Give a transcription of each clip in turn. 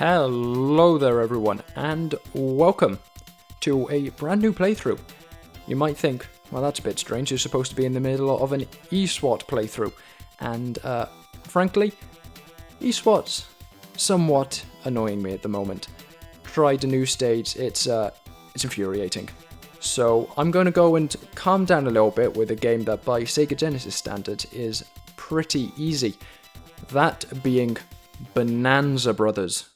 Hello there everyone, and welcome to a brand new playthrough. You might think, well, that's a bit strange, you're supposed to be in the middle of an eSWAT playthrough, and frankly, eSWAT's somewhat annoying me at the moment. Tried a new stage, it's infuriating. So I'm going to go and calm down a little bit with a game that by Sega Genesis standards is pretty easy. That being Bonanza Bros.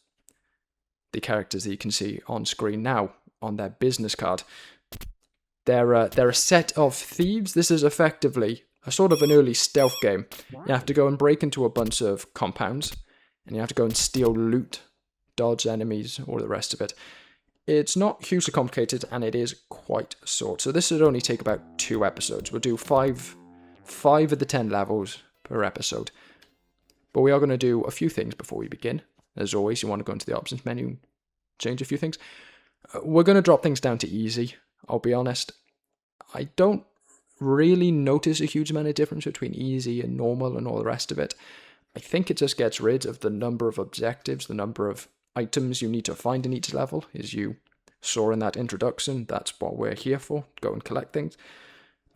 The characters that you can see on screen now on their business card. They're a set of thieves. This is effectively a sort of an early stealth game. You have to go and break into a bunch of compounds, and you have to go and steal loot, dodge enemies, all the rest of it. It's not hugely complicated, and it is quite short. So this should only take about 2 episodes. We'll do 5 of the 10 levels per episode. But we are going to do a few things before we begin. As always, you want to go into the options menu and change a few things. We're going to drop things down to easy. I'll be honest, I don't really notice a huge amount of difference between easy and normal and all the rest of it. I think it just gets rid of the number of objectives, the number of items you need to find in each level. As you saw in that introduction, that's what we're here for, go and collect things.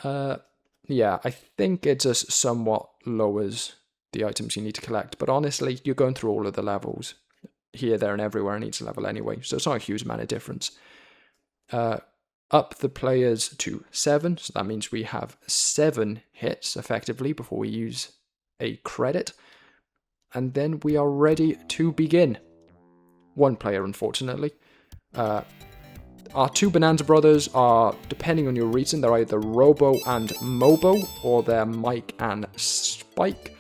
Yeah, I think it just somewhat lowers the items you need to collect, but honestly, you're going through all of the levels here, there, and everywhere in each level anyway, so it's not a huge amount of difference. Up the players to 7, so that means we have 7 hits effectively before we use a credit, and then we are ready to begin. 1 player, unfortunately. Our 2 Bonanza Brothers are, depending on your region, they're either Robo and Mobo, or they're Mike and Spike.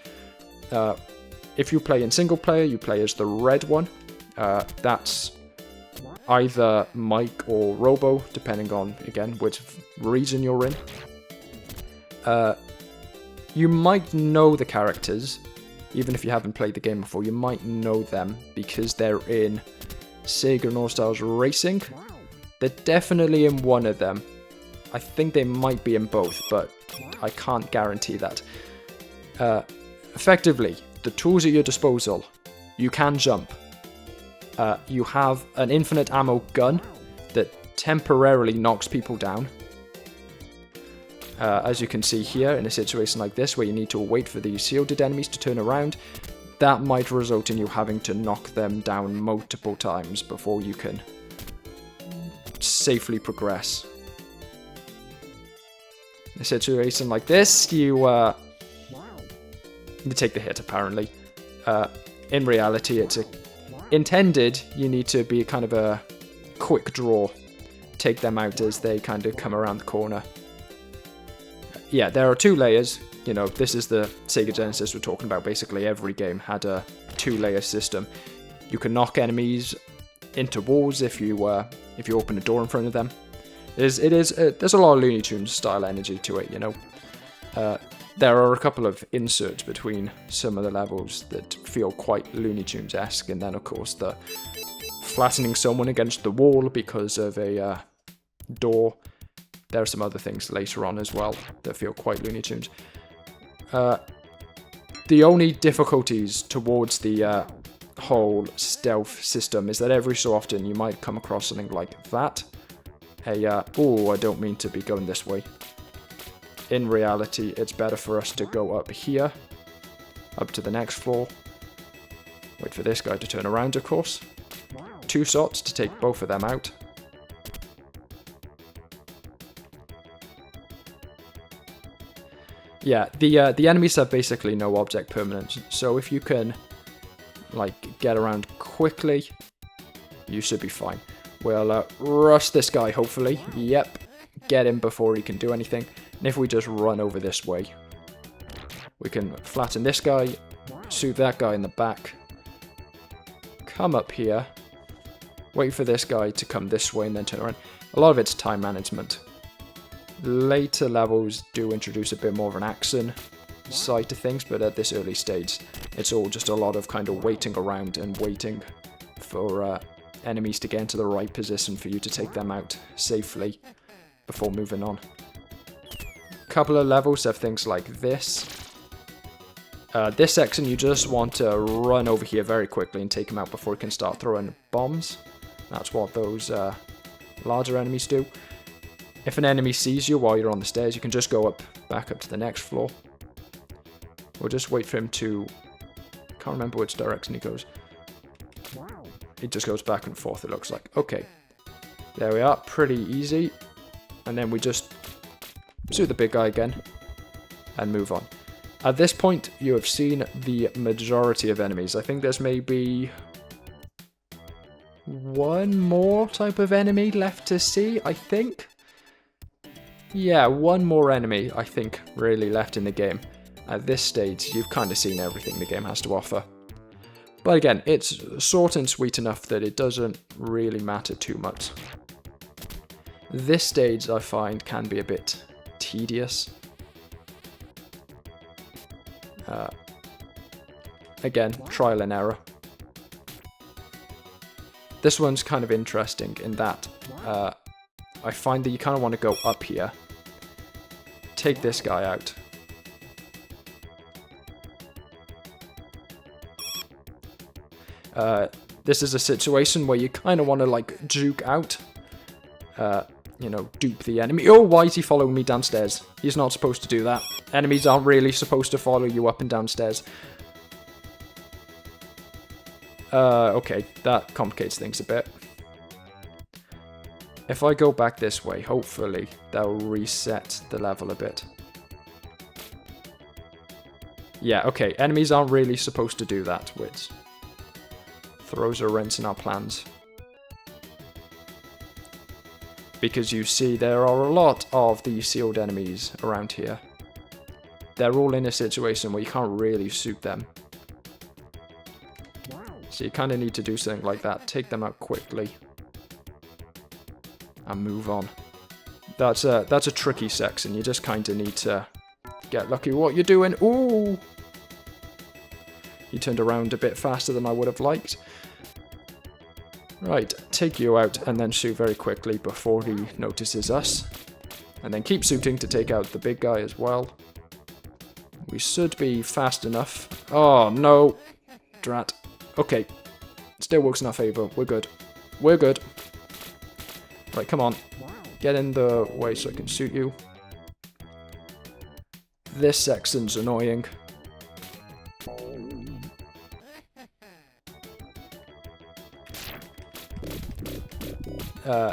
If you play in single player, you play as the red one. That's either Mike or Robo, depending on, again, which region you're in. You might know the characters, even if you haven't played the game before. You might know them because they're in Sega and All Stars Racing. They're definitely in one of them. I think they might be in both, but I can't guarantee that. Effectively, the tools at your disposal, you can jump. You have an infinite ammo gun that temporarily knocks people down. As you can see here, in a situation like this where you need to wait for these shielded enemies to turn around, that might result in you having to knock them down multiple times before you can safely progress. In a situation like this, you take the hit, apparently. In reality, it's intended you need to be kind of a quick draw. Take them out as they kind of come around the corner. Yeah, there are 2 layers. You know, this is the Sega Genesis we're talking about. Basically, every game had a 2-layer system. You can knock enemies into walls if you open a door in front of them. There's a lot of Looney Tunes style energy to it, you know. There are a couple of inserts between some of the levels that feel quite Looney Tunes-esque, and then of course the flattening someone against the wall because of a door. There are some other things later on as well that feel quite Looney Tunes. The only difficulties towards the whole stealth system is that every so often you might come across something like that. Oh, I don't mean to be going this way. In reality, it's better for us to go up here, up to the next floor. Wait for this guy to turn around, of course. 2 shots to take both of them out. Yeah, the enemies have basically no object permanence, so if you can, like, get around quickly, you should be fine. We'll rush this guy, hopefully. Yep, get him before he can do anything. And if we just run over this way, we can flatten this guy, shoot that guy in the back, come up here, wait for this guy to come this way and then turn around. A lot of it's time management. Later levels do introduce a bit more of an action side to things, but at this early stage, it's all just a lot of kind of waiting around and waiting for enemies to get into the right position for you to take them out safely before moving on. Couple of levels have things like this. This section, you just want to run over here very quickly and take him out before he can start throwing bombs. That's what those larger enemies do. If an enemy sees you while you're on the stairs, you can just go back up to the next floor. We'll just wait for him to... Can't remember which direction he goes. He just goes back and forth, it looks like. Okay. There we are. Pretty easy. And then we just shoot the big guy again and move on. At this point, you have seen the majority of enemies. I think there's maybe one more type of enemy left to see, I think. Yeah, one more enemy, I think, really left in the game. At this stage, you've kind of seen everything the game has to offer. But again, it's short and sweet enough that it doesn't really matter too much. This stage, I find, can be a bit tedious. Again, trial and error. This one's kind of interesting in that I find that you kind of want to go up here, take this guy out. This is a situation where you kind of want to like juke out, you know, dupe the enemy. Oh, why is he following me downstairs? He's not supposed to do that. Enemies aren't really supposed to follow you up and downstairs. Okay, that complicates things a bit. If I go back this way, hopefully that'll reset the level a bit. Yeah, okay, enemies aren't really supposed to do that, which throws a wrench in our plans. Because you see, there are a lot of these sealed enemies around here. They're all in a situation where you can't really shoot them. So you kind of need to do something like that. Take them out quickly. And move on. That's a tricky section. You just kind of need to get lucky what you're doing. Ooh! He turned around a bit faster than I would have liked. Right, take you out and then shoot very quickly before he notices us. And then keep shooting to take out the big guy as well. We should be fast enough. Oh, no. Drat. Okay. Still works in our favour. We're good. We're good. Right, come on. Get in the way so I can shoot you. This section's annoying.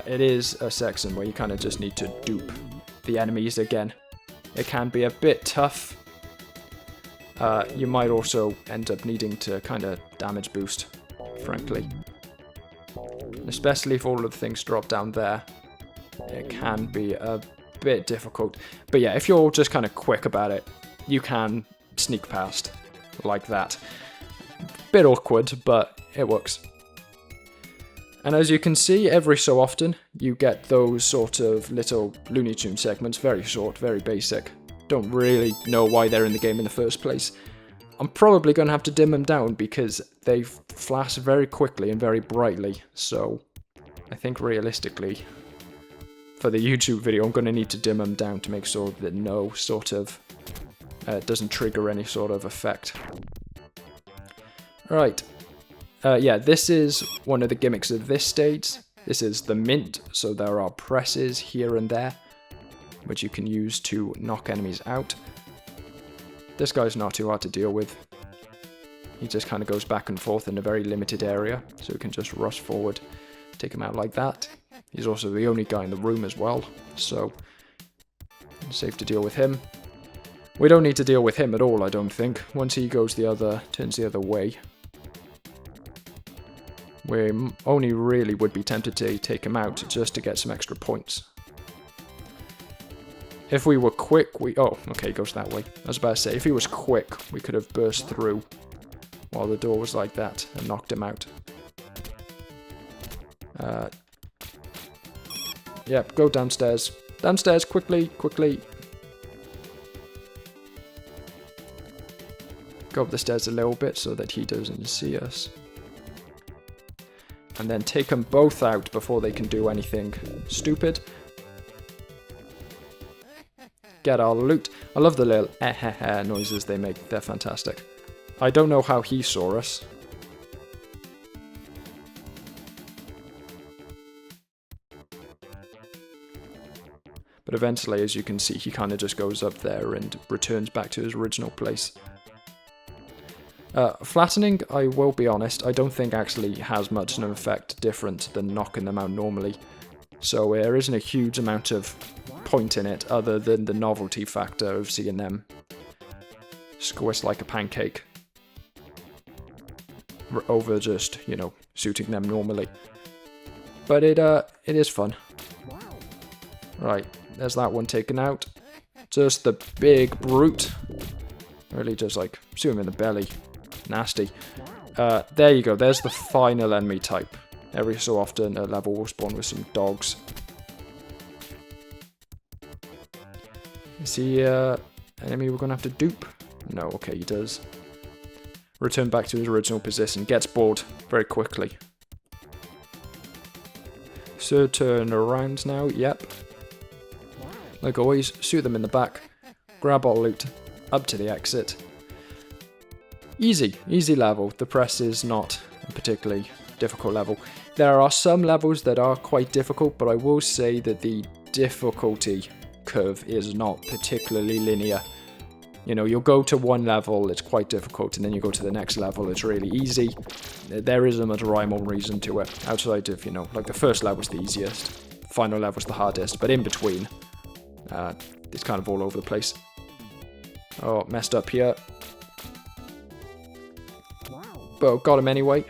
It is a section where you kind of just need to dupe the enemies again. It can be a bit tough. You might also end up needing to kind of damage boost, frankly. Especially if all of the things drop down there, it can be a bit difficult. But yeah, if you're just kind of quick about it, you can sneak past like that. Bit awkward, but it works. And as you can see, every so often, you get those sort of little Looney Tunes segments, very short, very basic. Don't really know why they're in the game in the first place. I'm probably going to have to dim them down because they flash very quickly and very brightly, so I think realistically, for the YouTube video, I'm going to need to dim them down to make sure that no sort of, doesn't trigger any sort of effect. Right. Yeah, this is one of the gimmicks of this stage. This is the mint, so there are presses here and there, which you can use to knock enemies out. This guy's not too hard to deal with. He just kind of goes back and forth in a very limited area, so we can just rush forward, take him out like that. He's also the only guy in the room as well, so safe to deal with him. We don't need to deal with him at all, I don't think. Once he goes turns the other way, we only really would be tempted to take him out just to get some extra points. If we were quick, oh, okay, he goes that way. I was about to say, if he was quick, we could have burst through while the door was like that and knocked him out. Yep, go downstairs. Downstairs, quickly, quickly. Go up the stairs a little bit so that he doesn't see us. And then take them both out before they can do anything stupid. get our loot. I love the little noises they make. They're fantastic. I don't know how he saw us. But eventually, as you can see, he kind of just goes up there and returns back to his original place. Flattening, I will be honest, I don't think actually has much of an effect different than knocking them out normally. So there isn't a huge amount of point in it other than the novelty factor of seeing them squish like a pancake over just, you know, shooting them normally. But it is fun. Right, there's that one taken out. Just the big brute. Really just like shoot him in the belly. Nasty. There you go, there's the final enemy type. Every so often a level will spawn with some dogs. Is he enemy we're gonna have to dupe? No, okay, he does. Return back to his original position, gets bored very quickly. So turn around now, yep. Like always, shoot them in the back, grab all loot, up to the exit. Easy level. The press is not a particularly difficult level. There are some levels that are quite difficult, but I will say that the difficulty curve is not particularly linear. You know, you'll go to one level, it's quite difficult, and then you go to the next level, it's really easy. There isn't much rhyme or reason to it, outside of, you know, like the first level's the easiest, final level's the hardest, but in between, it's kind of all over the place. Oh, messed up here. But got him anyway.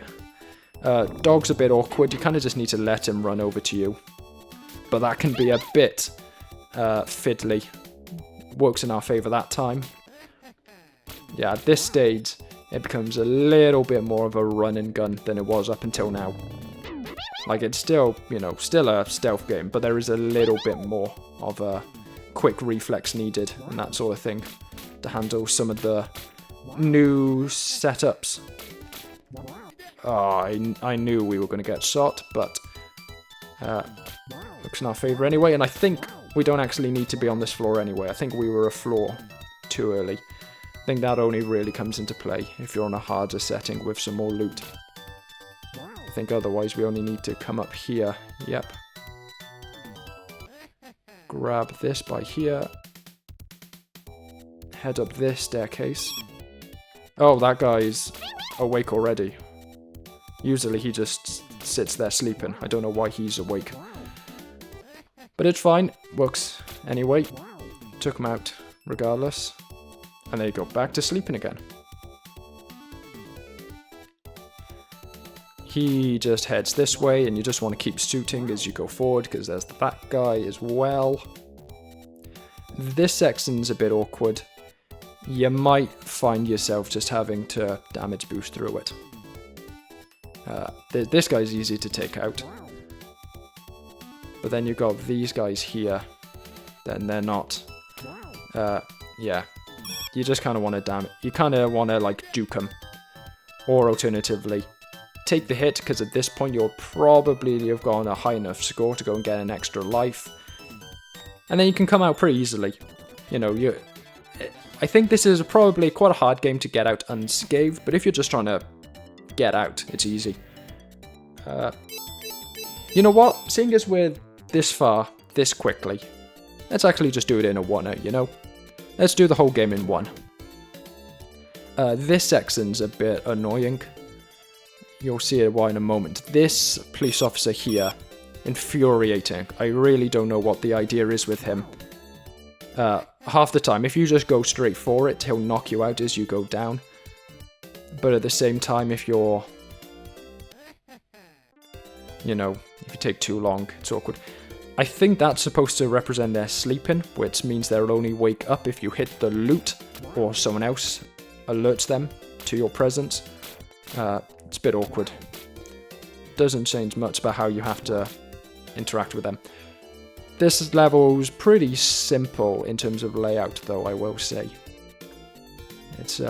Dog's a bit awkward, you kind of just need to let him run over to you. But that can be a bit fiddly. Works in our favour that time. Yeah, at this stage, it becomes a little bit more of a run and gun than it was up until now. Like, it's still, you know, still a stealth game, but there is a little bit more of a quick reflex needed and that sort of thing to handle some of the new setups. Oh, I knew we were going to get shot, but looks in our favour anyway, and I think we don't actually need to be on this floor anyway. I think we were a floor too early. I think that only really comes into play if you're on a harder setting with some more loot. I think otherwise we only need to come up here. Yep. Grab this by here. Head up this staircase. Oh, that guy's awake already. Usually he just sits there sleeping. I don't know why he's awake. But it's fine. Works anyway. Took him out regardless. And there you go. Back to sleeping again. He just heads this way and you just want to keep shooting as you go forward because there's that guy as well. This section's a bit awkward. You might find yourself just having to damage boost through it. This guy's easy to take out. But then you've got these guys here. Then they're not. Yeah. You just kind of want to you kind of want to like duke them. Or alternatively, take the hit because at this point you'll probably have gotten a high enough score to go and get an extra life. And then you can come out pretty easily. You know, I think this is probably quite a hard game to get out unscathed, but if you're just trying to get out, it's easy. You know what? Seeing as we're this far, this quickly, let's actually just do it in a one-er, you know? Let's do the whole game in one. This section's a bit annoying. You'll see why in a moment. This police officer here, infuriating. I really don't know what the idea is with him. Half the time, if you just go straight for it, he'll knock you out as you go down. But at the same time, if you're... You know, if you take too long, it's awkward. I think that's supposed to represent their sleeping, which means they'll only wake up if you hit the loot or someone else alerts them to your presence. It's a bit awkward. Doesn't change much about how you have to interact with them. This level's pretty simple in terms of layout, though, I will say. It's,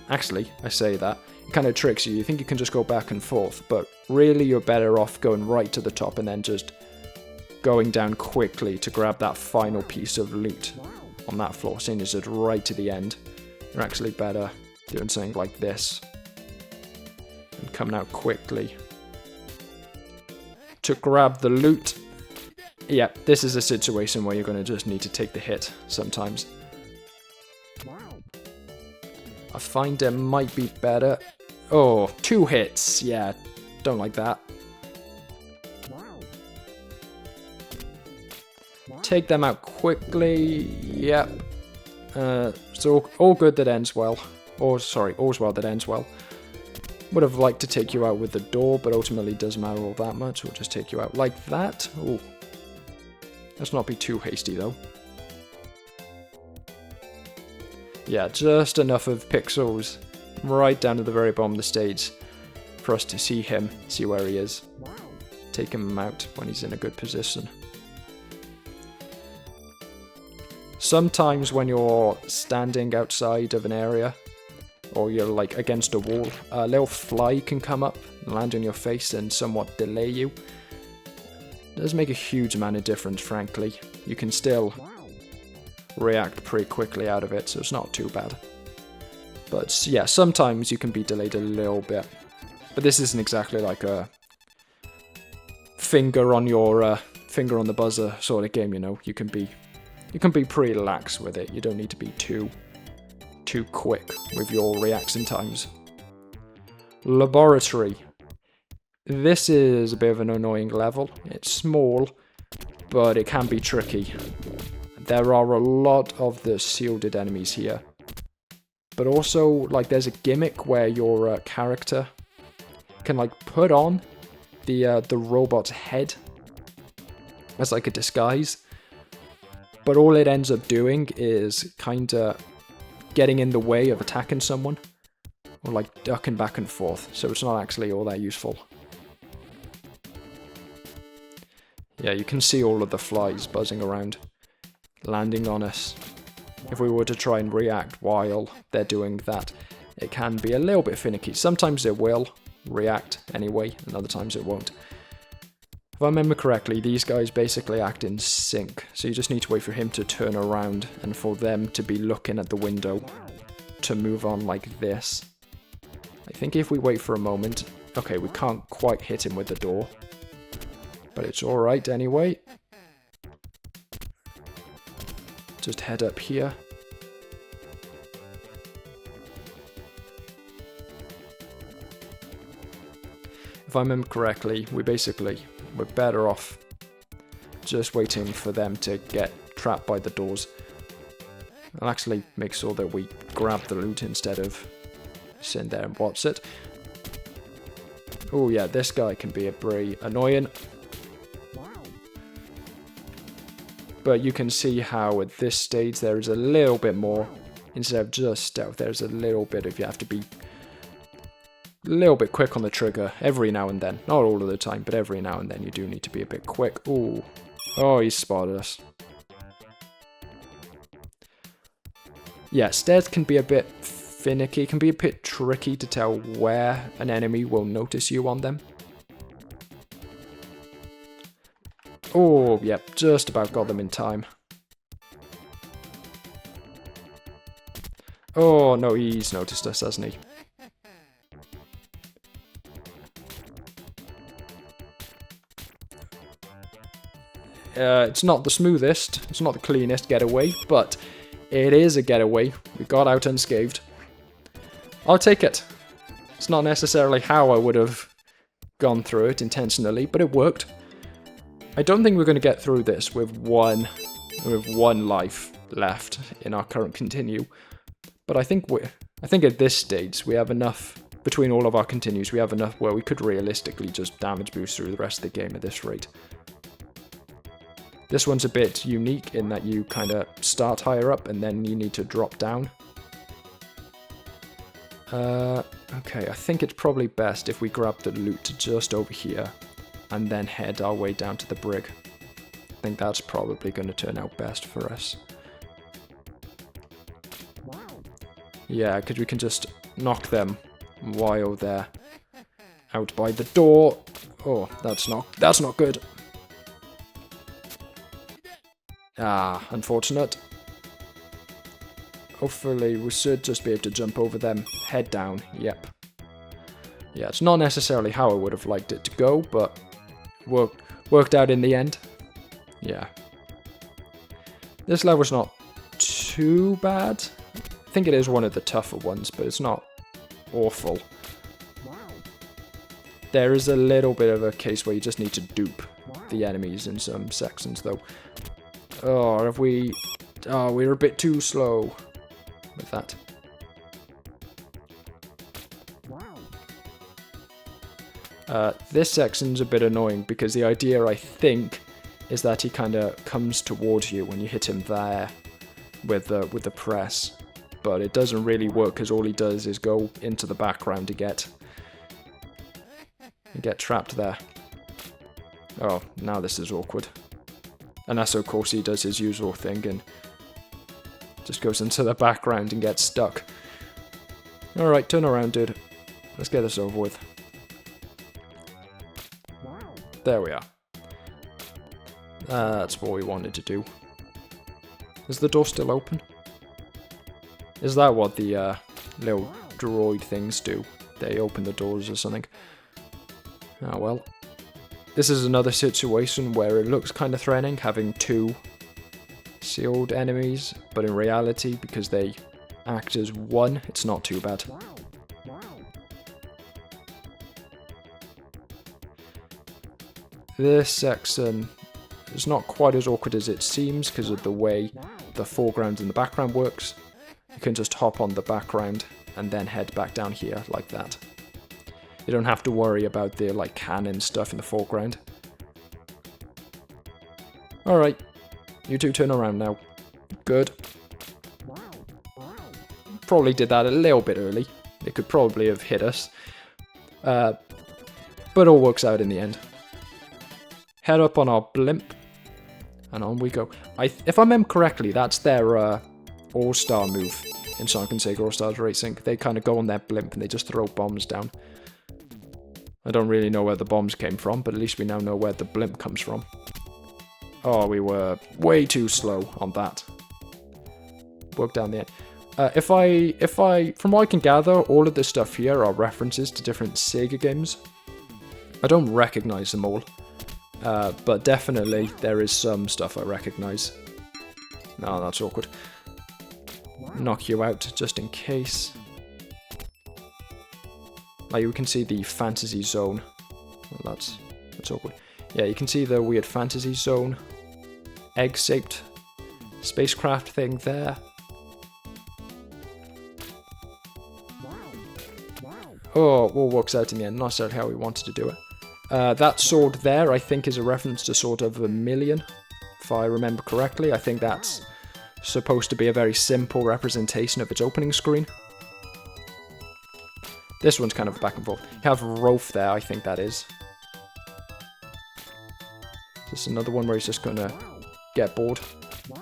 actually, I say that. It kind of tricks you. You think you can just go back and forth, but really you're better off going right to the top and then just going down quickly to grab that final piece of loot. on that floor, seeing as it's right to the end. You're actually better doing something like this and coming out quickly to grab the loot. Yeah, this is a situation where you're going to just need to take the hit sometimes. I find it might be better. Oh, 2 hits. Yeah, don't like that. Take them out quickly. Yep. So all good that ends well. Or, sorry, all's well that ends well. Would have liked to take you out with the door, but ultimately doesn't matter all that much. We'll just take you out like that. Ooh. Let's not be too hasty, though. Yeah, just enough of pixels right down to the very bottom of the stage for us to see him, see where he is. Take him out when he's in a good position. Sometimes when you're standing outside of an area, or you're like against a wall, a little fly can come up and land on your face and somewhat delay you. It does make a huge amount of difference, frankly. You can still react pretty quickly out of it, so it's not too bad. But yeah, sometimes you can be delayed a little bit. But this isn't exactly like a finger on your finger on the buzzer sort of game, you know. You can be pretty lax with it. You don't need to be too quick with your reaction times. Laboratory. This is a bit of an annoying level. It's small, but it can be tricky. There are a lot of the shielded enemies here. But also, like, there's a gimmick where your character can, like, put on the robot's head as, like, a disguise. But all it ends up doing is kind of getting in the way of attacking someone. Or, like, ducking back and forth. So it's not actually all that useful. Yeah, you can see all of the flies buzzing around, landing on us. If we were to try and react while they're doing that, it can be a little bit finicky. Sometimes it will react anyway, and other times it won't. If I remember correctly, these guys basically act in sync, so you just need to wait for him to turn around and for them to be looking at the window to move on like this. I think if we wait for a moment... Okay, we can't quite hit him with the door, but it's alright anyway. Just head up here. If I remember correctly, we're better off just waiting for them to get trapped by the doors. I'll actually make sure that we grab the loot instead of sitting there and watch it. Oh yeah, this guy can be a pretty annoying. But you can see how at this stage there is a little bit more, instead of just stealth, there's a little bit of you have to be a little bit quick on the trigger every now and then. Not all of the time, but every now and then you do need to be a bit quick. Ooh. Oh, he spotted us. Yeah, stairs can be a bit finicky, can be a bit tricky to tell where an enemy will notice you on them. Oh, yep, just about got them in time. Oh, no, he's noticed us, hasn't he? It's not the smoothest, it's not the cleanest getaway, but it is a getaway. We got out unscathed. I'll take it. It's not necessarily how I would have gone through it intentionally, but it worked. I don't think we're going to get through this with one life left in our current continue, but I think at this stage we have enough between all of our continues. We have enough where we could realistically just damage boost through the rest of the game at this rate. This one's a bit unique in that you kind of start higher up and then you need to drop down. Okay, I think it's probably best if we grab the loot just over here and then head our way down to the brig. I think that's probably going to turn out best for us. Yeah, because we can just knock them while they're out by the door. Oh, that's not good. Ah, unfortunate. Hopefully we should just be able to jump over them, head down, yep. Yeah, it's not necessarily how I would have liked it to go, but worked out in the end. Yeah. This level's not too bad. I think it is one of the tougher ones, but it's not awful. There is a little bit of a case where you just need to dupe the enemies in some sections, though. Oh, have we... Oh, we're a bit too slow with that. This section's a bit annoying because the idea, I think, is that he kind of comes towards you when you hit him there with the press. But it doesn't really work because all he does is go into the background to get trapped there. Oh, now this is awkward. And that's of course he does his usual thing and just goes into the background and gets stuck. Alright, turn around, dude. Let's get this over with. There we are. That's what we wanted to do. Is the door still open? Is that what the little droid things do? They open the doors or something? Ah, well. This is another situation where it looks kind of threatening, having two sealed enemies, but in reality, because they act as one, it's not too bad. This section is not quite as awkward as it seems because of the way the foreground and the background works. You can just hop on the background and then head back down here like that. You don't have to worry about the like cannon stuff in the foreground. Alright, you two turn around now. Good. Probably did that a little bit early. It could probably have hit us. But all works out in the end. Head up on our blimp. And on we go. If I remember correctly, that's their all-star move in Sonic and Sega All-Stars Racing. They kind of go on their blimp and they just throw bombs down. I don't really know where the bombs came from, but at least we now know where the blimp comes from. Oh, we were way too slow on that. Work down the end. From what I can gather, all of this stuff here are references to different Sega games. I don't recognize them all. But definitely there is some stuff I recognise. No, that's awkward. Knock you out just in case. Like you can see the fantasy zone. Well, that's awkward. Yeah, you can see the weird fantasy zone. Egg-shaped spacecraft thing there. Oh, all works out in the end. Not necessarily how we wanted to do it. That sword there, I think, is a reference to Sword of Vermilion, if I remember correctly. I think that's supposed to be a very simple representation of its opening screen. This one's kind of back and forth. You have Rolf there, I think that is. Just another one where he's just gonna get bored.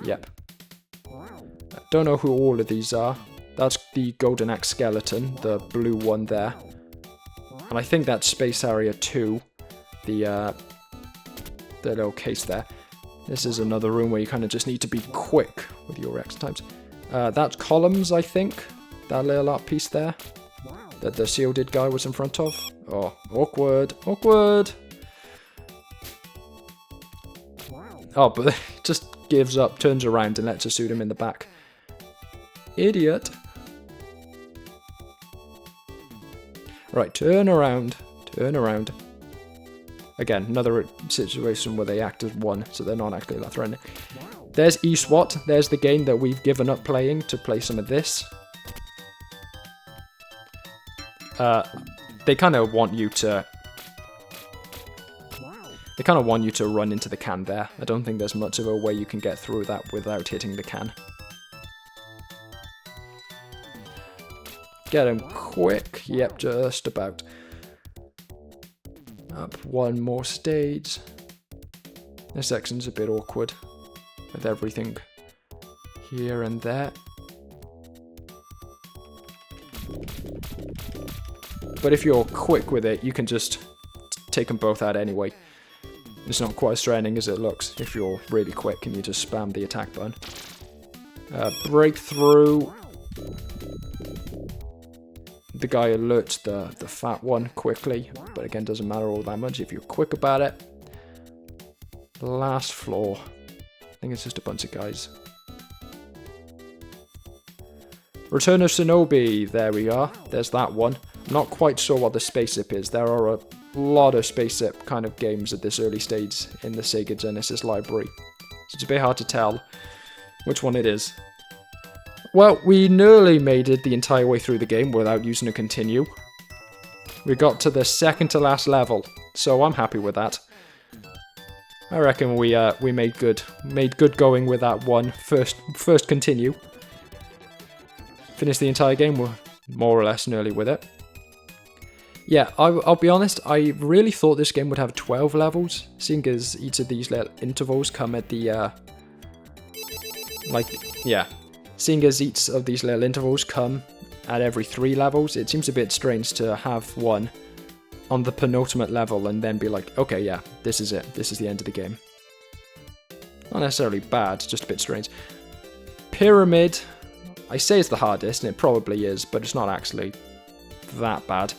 Yep. Don't know who all of these are. That's the Golden Axe skeleton, the blue one there. And I think that's Space Area 2. The little case there. This is another room where you kind of just need to be quick with your X times. That's columns, I think. That little art piece there. That the shielded guy was in front of. Oh, awkward. Awkward! Oh, but it just gives up, turns around and lets us shoot him in the back. Idiot. Right, turn around. Turn around. Again, another situation where they act as one, so they're not actually that threatening. There's eSWAT. There's the game that we've given up playing to play some of this. They kind of want you to... They kind of want you to run into the can there. I don't think there's much of a way you can get through that without hitting the can. Get him quick. Yep, just about. Up one more stage. This section's a bit awkward with everything here and there. But if you're quick with it, you can just take them both out anyway. It's not quite as threatening as it looks if you're really quick and you just spam the attack button. Breakthrough. The guy alerts the fat one quickly, but again, doesn't matter all that much if you're quick about it. Last floor. I think it's just a bunch of guys. Return of Shinobi. There we are. There's that one. I'm not quite sure what the spaceship is. There are a lot of spaceship kind of games at this early stage in the Sega Genesis library. So it's a bit hard to tell which one it is. Well, we nearly made it the entire way through the game without using a continue. We got to the second to last level, so I'm happy with that. I reckon we made good going with that one first continue. Finished the entire game, we're more or less nearly with it. Yeah, I'll be honest, I really thought this game would have 12 levels, seeing as each of these little intervals come at the, seeing as each of these little intervals come at every 3 levels, it seems a bit strange to have one on the penultimate level and then be like, okay, yeah, this is it, this is the end of the game. Not necessarily bad, just a bit strange. Pyramid, I say it's the hardest, and it probably is, but it's not actually that bad.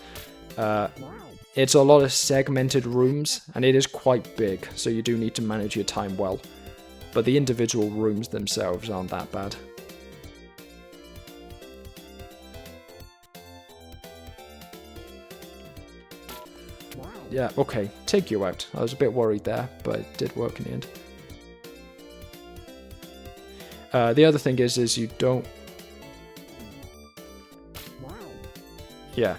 It's a lot of segmented rooms, and it is quite big, so you do need to manage your time well. But the individual rooms themselves aren't that bad. Yeah, okay, take you out. I was a bit worried there, but it did work in the end. The other thing is you don't... Yeah.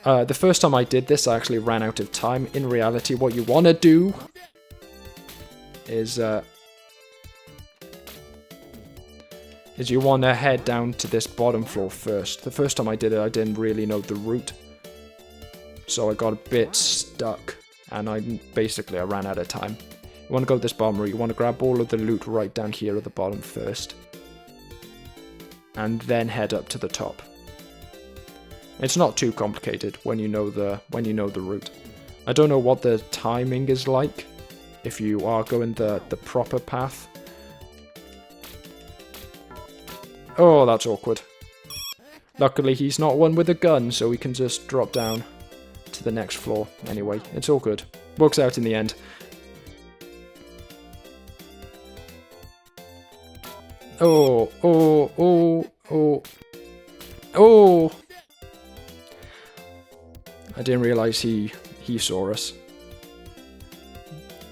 The first time I did this, I actually ran out of time. In reality, what you want to do is you want to head down to this bottom floor first. The first time I did it, I didn't really know the route. So I got a bit stuck, and I ran out of time. You want to go to this bottom route, you want to grab all of the loot right down here at the bottom first. And then head up to the top. It's not too complicated when you know the route. I don't know what the timing is like if you are going the proper path. Oh, that's awkward. Luckily he's not one with a gun, so we can just drop down to the next floor. Anyway, it's all good. Works out in the end. Oh. I didn't realize he saw us.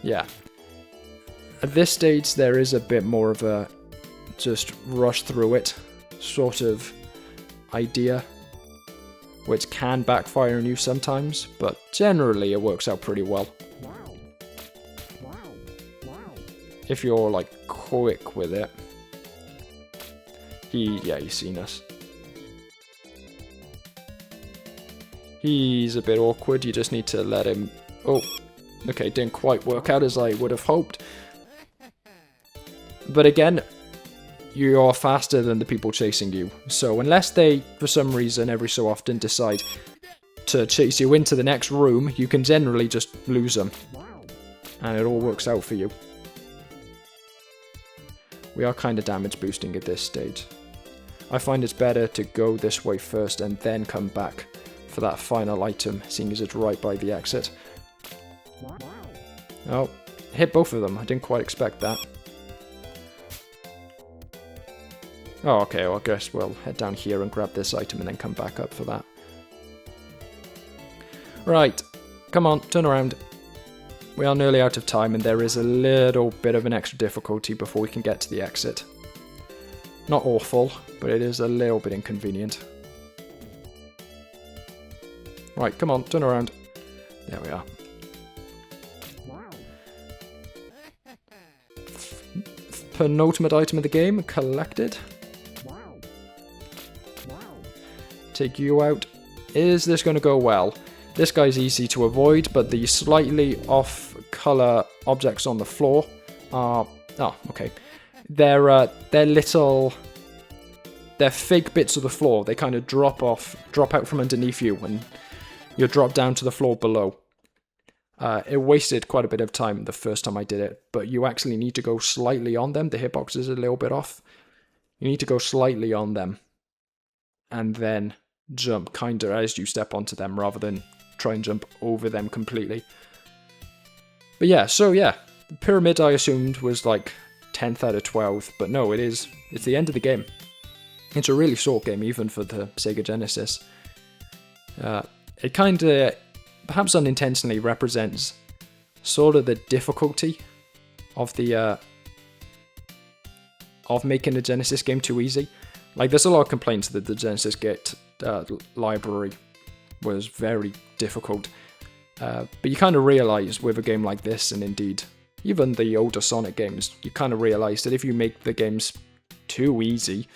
Yeah. At this stage, there is a bit more of a just rush through it sort of idea, which can backfire on you sometimes, but generally it works out pretty well. If you're like quick with it. He's seen us. He's a bit awkward, you just need to let him... Oh, okay, didn't quite work out as I would have hoped. But again, you're faster than the people chasing you. So unless they, for some reason, every so often decide to chase you into the next room, you can generally just lose them. And it all works out for you. We are kind of damage boosting at this stage. I find it's better to go this way first and then come back for that final item, seeing as it's right by the exit. Oh, hit both of them. I didn't quite expect that. Oh, okay, well, I guess we'll head down here and grab this item and then come back up for that. Right, come on, turn around. We are nearly out of time, and there is a little bit of an extra difficulty before we can get to the exit. Not awful, but it is a little bit inconvenient. Right, come on, turn around. There we are. Penultimate item of the game, collected. Take you out. Is this going to go well? This guy's easy to avoid, but the slightly off-color objects on the floor are... Oh, okay. They're fake bits of the floor. They kind of drop out from underneath you, and you'll drop down to the floor below. It wasted quite a bit of time the first time I did it, but you actually need to go slightly on them. The hitbox is a little bit off. You need to go slightly on them and then jump kinda as you step onto them rather than try and jump over them completely. But yeah, so yeah, the pyramid I assumed was like 10th out of 12, but no, it's the end of the game. It's a really short game, even for the Sega Genesis. It kinda, perhaps unintentionally, represents sort of the difficulty of the of making a Genesis game too easy. Like, there's a lot of complaints that the Genesis library was very difficult. But you kind of realize with a game like this, and indeed even the older Sonic games, you kind of realize that if you make the games too easy,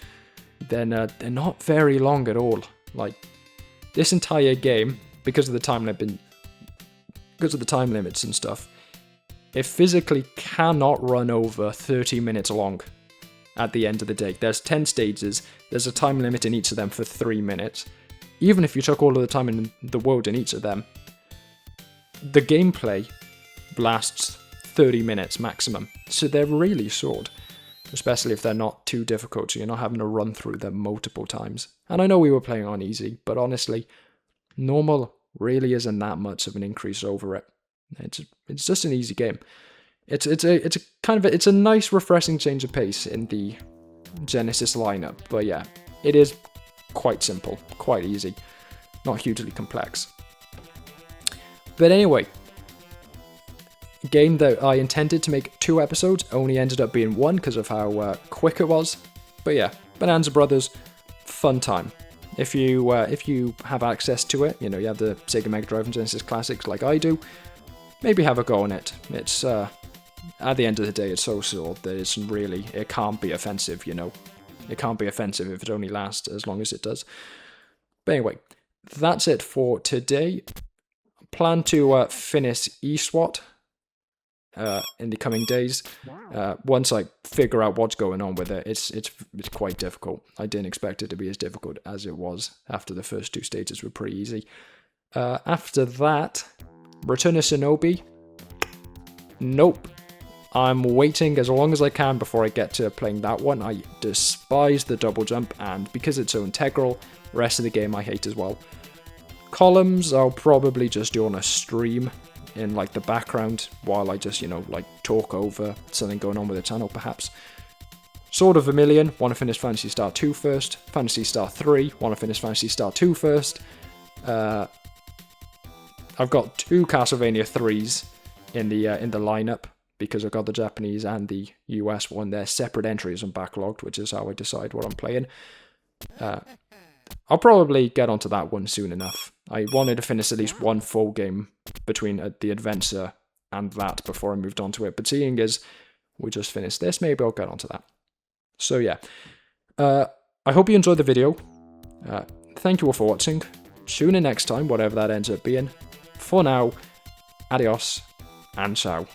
then they're not very long at all. Like, this entire game, because of the time limits and stuff, it physically cannot run over 30 minutes long at the end of the day. There's 10 stages, there's a time limit in each of them for 3 minutes. Even if you took all of the time in the world in each of them, the gameplay lasts 30 minutes maximum. So they're really short, especially if they're not too difficult, so you're not having to run through them multiple times. And I know we were playing on easy, but honestly, normal really isn't that much of an increase over it. It's just an easy game. It's a nice refreshing change of pace in the Genesis lineup, but yeah, it is quite simple, quite easy, not hugely complex. But anyway, a game that I intended to make 2 episodes only ended up being 1 because of how quick it was. But yeah, Bonanza Bros, fun time. If you have access to it, you have the Sega Mega Drive and Genesis Classics like I do, maybe have a go on it. It's at the end of the day, it's so short that it can't be offensive, It can't be offensive if it only lasts as long as it does. But anyway, that's it for today. Plan to finish eSWAT in the coming days. Once I figure out what's going on with it, it's quite difficult. I didn't expect it to be as difficult as it was. After the first 2 stages were pretty easy. After that, Return of Shinobi. Nope. I'm waiting as long as I can before I get to playing that one. I despise the double jump, and because it's so integral, the rest of the game I hate as well. Columns, I'll probably just do on a stream in like the background while I just, talk over something going on with the channel perhaps. Sword of Vermilion, want to finish Phantasy Star 2 first. Phantasy Star 3, want to finish Phantasy Star 2 first. I've got 2 Castlevania 3s in the lineup because I've got the Japanese and the US one. They're separate entries and backlogged, which is how I decide what I'm playing. I'll probably get onto that one soon enough. I wanted to finish at least 1 full game between the adventure and that before I moved on to it. But seeing as we just finished this, maybe I'll get onto that. So yeah, I hope you enjoyed the video. Thank you all for watching. Tune in next time, whatever that ends up being. For now, adios and ciao.